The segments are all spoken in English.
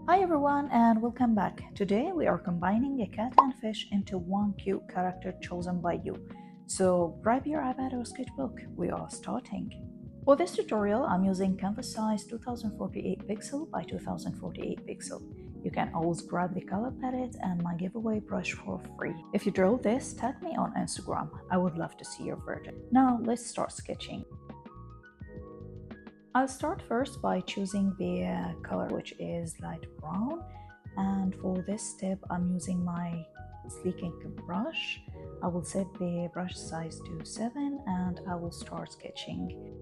Hi everyone and welcome back. Today we are combining a cat and fish into one cute character chosen by you. So grab your iPad or sketchbook, we are starting. For this tutorial I'm using canvas size 2048 pixel by 2048 pixel. You can always grab the color palette and my giveaway brush for free. If you draw this, tag me on Instagram. I would love to see your version. Now let's start sketching. I'll start first by choosing the color which is light brown, and for this step I'm using my sleek ink brush. I will set the brush size to 7 and I will start sketching.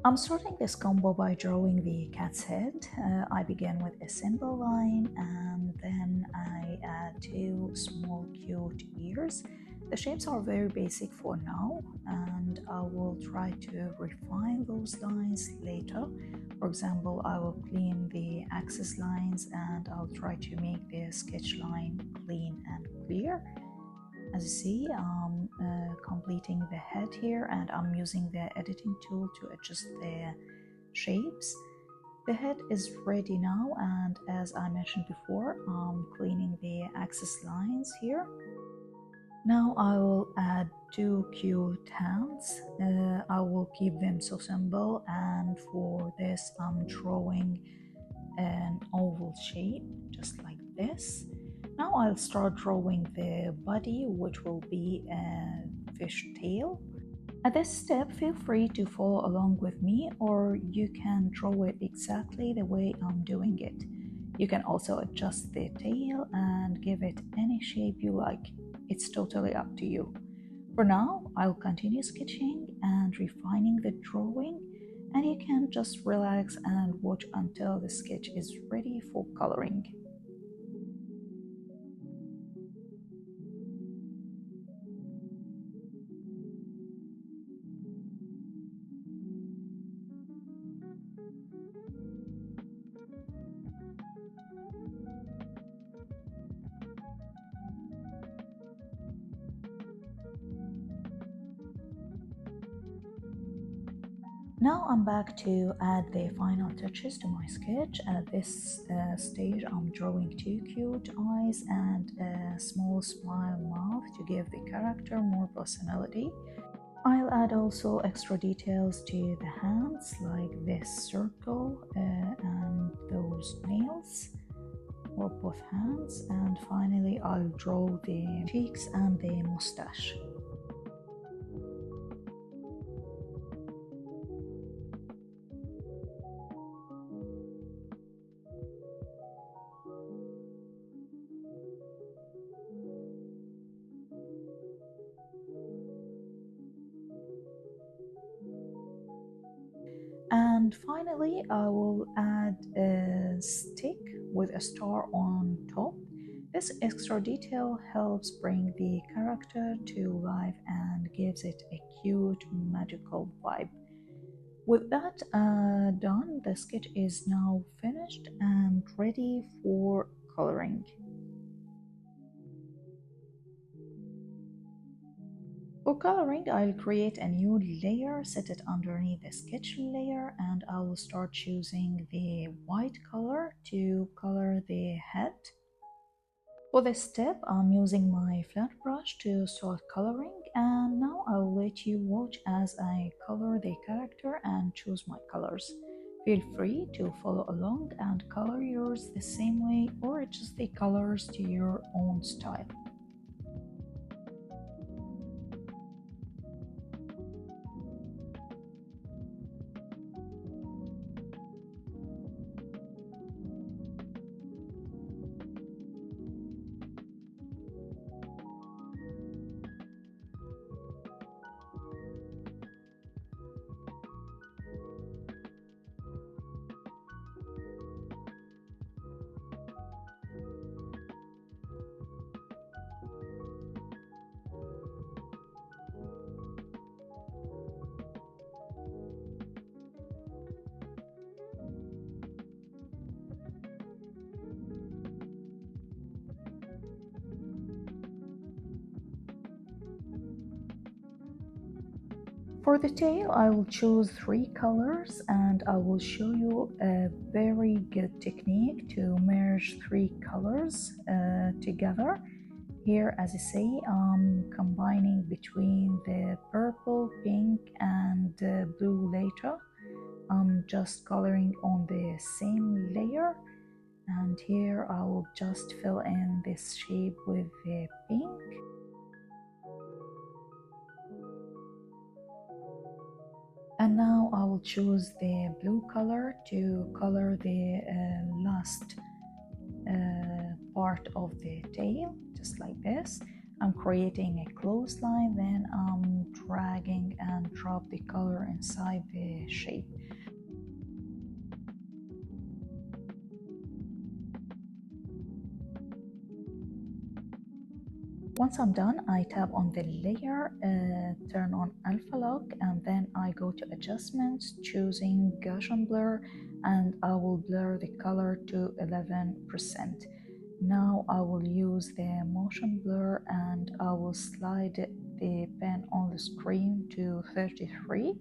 I'm starting this combo by drawing the cat's head. I begin with a simple line and then I add 2 small cute ears. The shapes are very basic for now and I will try to refine those lines later. For example, I will clean the axis lines and I'll try to make the sketch line clean and clear. As you see, I'm completing the head here and I'm using the editing tool to adjust the shapes. The head is ready now, and as I mentioned before, I'm cleaning the axis lines here. Now I will add 2 cute hands. I will keep them so simple, and for this I'm drawing an oval shape just like this. Now I'll start drawing the body, which will be a fish tail. At this step, feel free to follow along with me, or you can draw it exactly the way I'm doing it. You can also adjust the tail and give it any shape you like. It's totally up to you. For now, I'll continue sketching and refining the drawing, and you can just relax and watch until the sketch is ready for coloring. Now I'm back to add the final touches to my sketch. At this stage I'm drawing 2 cute eyes and a small smile mouth to give the character more personality. I'll add also extra details to the hands, like this circle and those nails for both hands, and finally I'll draw the cheeks and the mustache. And finally, I will add a stick with a star on top. This extra detail helps bring the character to life and gives it a cute, magical vibe. With that done, the sketch is now finished and ready for coloring. For coloring, I'll create a new layer, set it underneath the sketch layer, and I will start choosing the white color to color the head. For this step, I'm using my flat brush to start coloring, and now I'll let you watch as I color the character and choose my colors. Feel free to follow along and color yours the same way or adjust the colors to your own style. For the tail, I will choose 3 colors and I will show you a very good technique to merge 3 colors together. Here, as I say, I'm combining between the purple, pink and blue later. I'm just coloring on the same layer, and here I will just fill in this shape with the pink. And now I will choose the blue color to color the last part of the tail, just like this. I'm creating a closed line, then I'm dragging and drop the color inside the shape. Once I'm done, I tap on the layer, turn on Alpha Lock, and then I go to adjustments, choosing Gaussian Blur, and I will blur the color to 11%. Now I will use the motion blur and I will slide the pen on the screen to 33.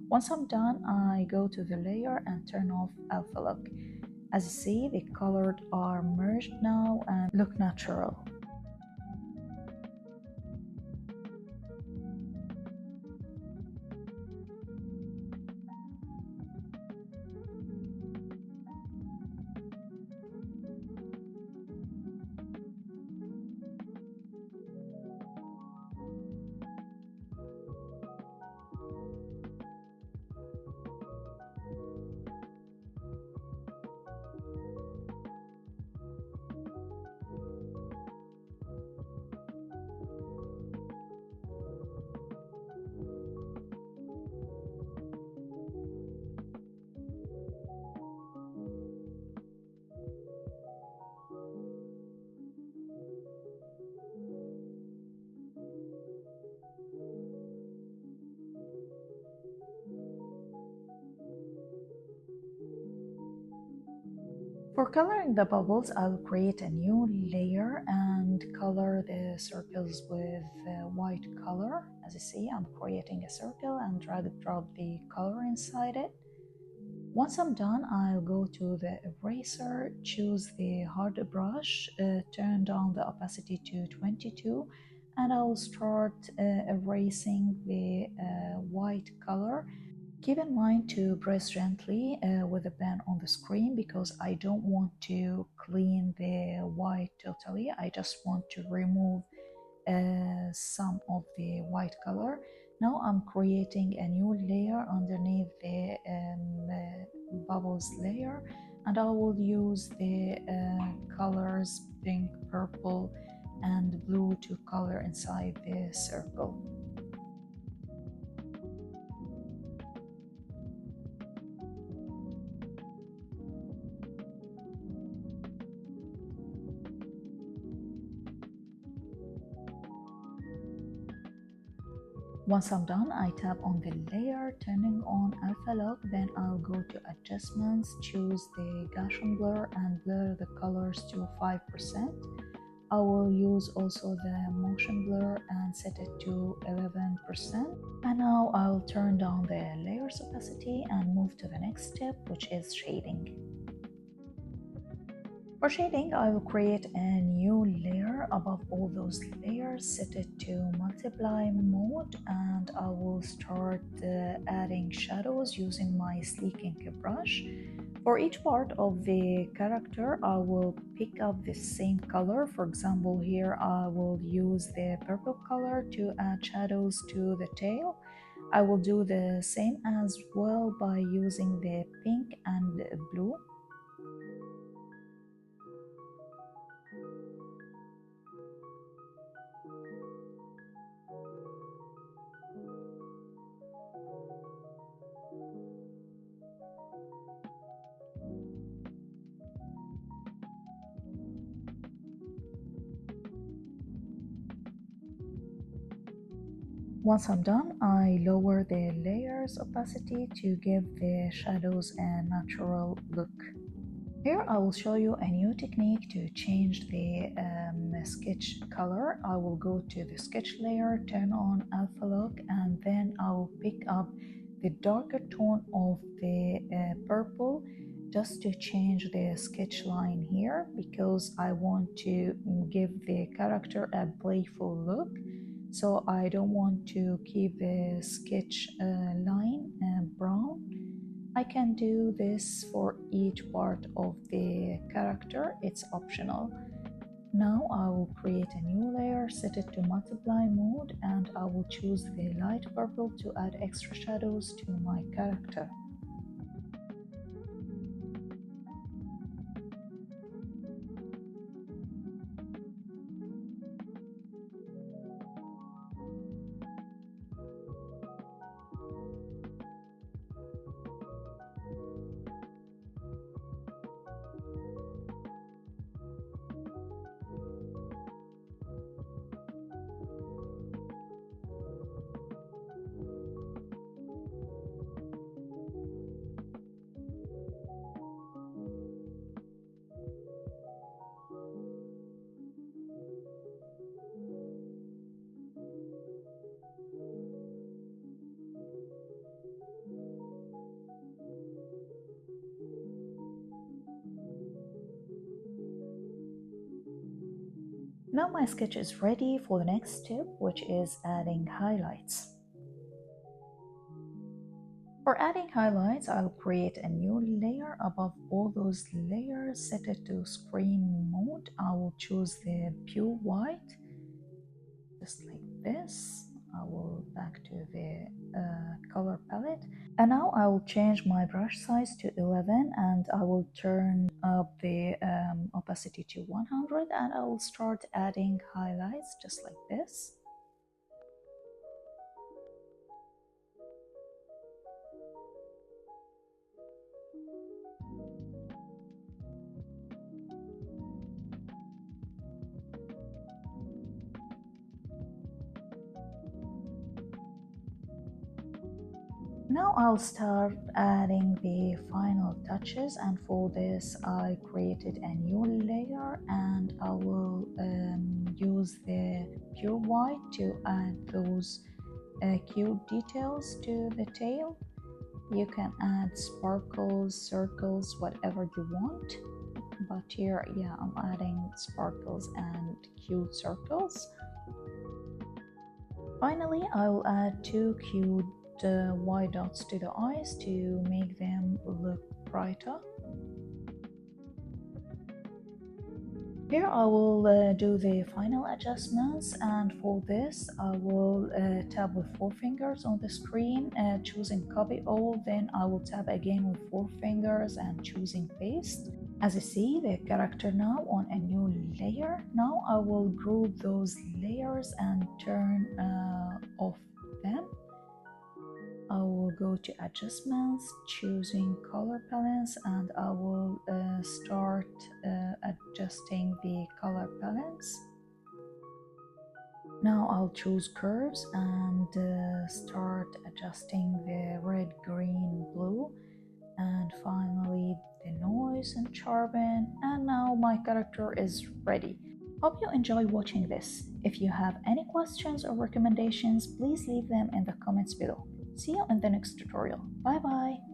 Once I'm done, I go to the layer and turn off Alpha Lock. As you see, the colors are merged now and look natural. For coloring the bubbles, I'll create a new layer and color the circles with white color. As you see, I'm creating a circle and drag and drop the color inside it. Once I'm done, I'll go to the eraser, choose the hard brush, turn down the opacity to 22, and I'll start erasing the white color. Keep in mind to press gently with the pen on the screen because I don't want to clean the white totally. I just want to remove some of the white color. Now I'm creating a new layer underneath the bubbles layer, and I will use the colors pink, purple and blue to color inside the circle. Once I'm done, I tap on the layer, turning on Alpha Lock, then I'll go to adjustments, choose the Gaussian Blur and blur the colors to 5%. I will use also the motion blur and set it to 11%. And now I'll turn down the layers opacity and move to the next step, which is shading. For shading, I will create a new layer above all those layers, set it to multiply mode, and I will start adding shadows using my sleek ink brush. For each part of the character, I will pick up the same color. For example, here I will use the purple color to add shadows to the tail. I will do the same as well by using the pink and blue. Once I'm done, I lower the layers opacity to give the shadows a natural look. Here I will show you a new technique to change the sketch color. I will go to the sketch layer, turn on Alpha Lock, and then I will pick up the darker tone of the purple just to change the sketch line here, because I want to give the character a playful look. So I don't want to keep the sketch line brown. I can do this for each part of the character, it's optional. Now I will create a new layer, set it to multiply mode, and I will choose the light purple to add extra shadows to my character. Now my sketch is ready for the next step, which is adding highlights. For adding highlights, I'll create a new layer above all those layers, set it to screen mode. I will choose the pure white, just like this. I will back to the color palette. And now I will change my brush size to 11, and I will turn up the opacity to 100, and I will start adding highlights just like this. Now I'll start adding the final touches, and for this I created a new layer, and I will use the pure white to add those cute details to the tail. You can add sparkles, circles, whatever you want, but here, yeah, I'm adding sparkles and cute circles. Finally, I will add two cute white dots to the eyes to make them look brighter. Here I will do the final adjustments, and for this I will tap with 4 fingers on the screen, choosing copy all, then I will tap again with 4 fingers and choosing paste. As you see the character now on a new layer. Now I will group those layers and turn off them. I will go to adjustments, choosing color palettes, and I will start adjusting the color palettes. Now I'll choose curves and start adjusting the red, green, blue, and finally the noise and sharpen. And now my character is ready. Hope you enjoy watching this. If you have any questions or recommendations, please leave them in the comments below. See you in the next tutorial. Bye bye.